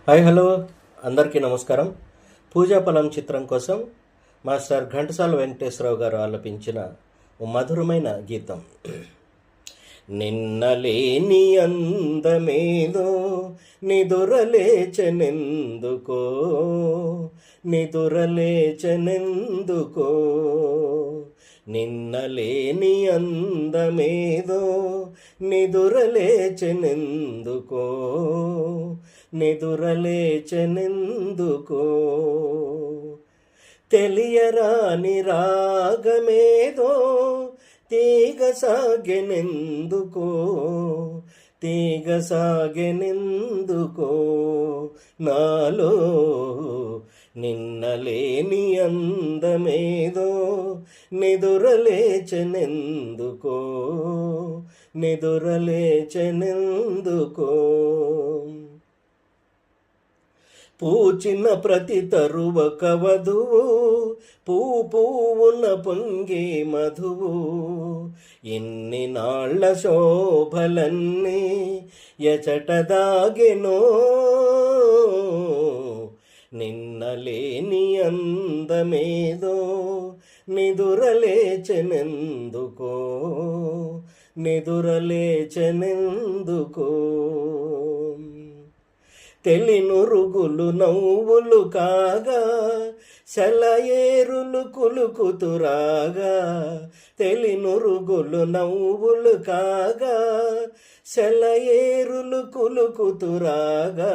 Hi hello అందరికీ నమస్కారం. పూజాఫలం చిత్రం కోసం మాస్టర్ ఘంటసాల వెంకటేశ్వరరావు గారు ఆలపించిన ఓ మధురమైన గీతం. నిన్నలేని అందమేదో నిదురలేచనెందుకో నిదురలేచనెందుకో నిన్నలేని అందమేదో నిదురలేచనెందుకో నిదురలేచనెందుకో తెలియరాని రాగమేదో తీగ సాగెనెందుకో తీగ సాగెనెందుకో నాలో నిన్నలేని అందమేదో నిదురలేచనెందుకో నిదురలేచనెందుకో పూచిన ప్రతి తరువ కవధువు పువ్వున పొంగే మధువు ఎన్ని నాళ్ల శోభలన్నీ ఎచట దాగెనో నిన్నలేని అందమేదో నిదురలేచనెందుకో నిదురలేచనెందుకో తెలినురుగులు నవ్వులు కాగా సెలయేరులు కులుకుతురాగా తెలినురుగులు నవ్వులు కాగా సెలయేరులు కులుకుతురాగా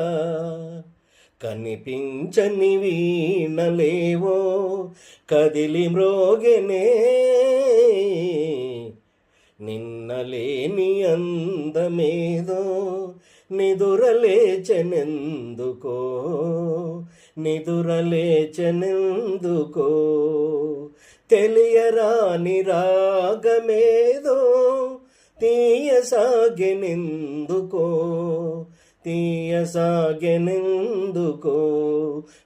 కనిపించని వీణలేవో కదిలి మ్రోగెనే నిన్నలేని అందమేదో నిదురలేచనెందుకో నిదురలేచనెందుకో తెలియరాని రాగమేదో తీయసాగెనెందుకో తీయసాగెనెందుకో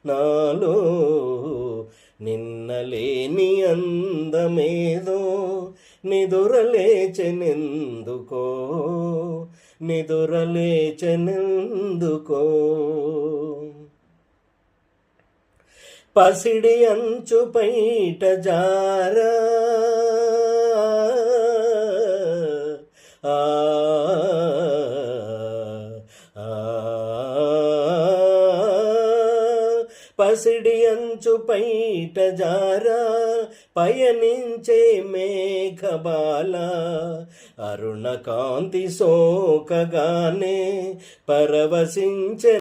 నాలో నిన్నలేని అందమేదో నిదురలేచనెందుకో నిదురలేచనెందుకో పసిడి అంచు పైట జారా పసిడి అంచు పైట జారా పయనించే మేఘబాల అరుణ కాంతి సోకగానే పరవశించే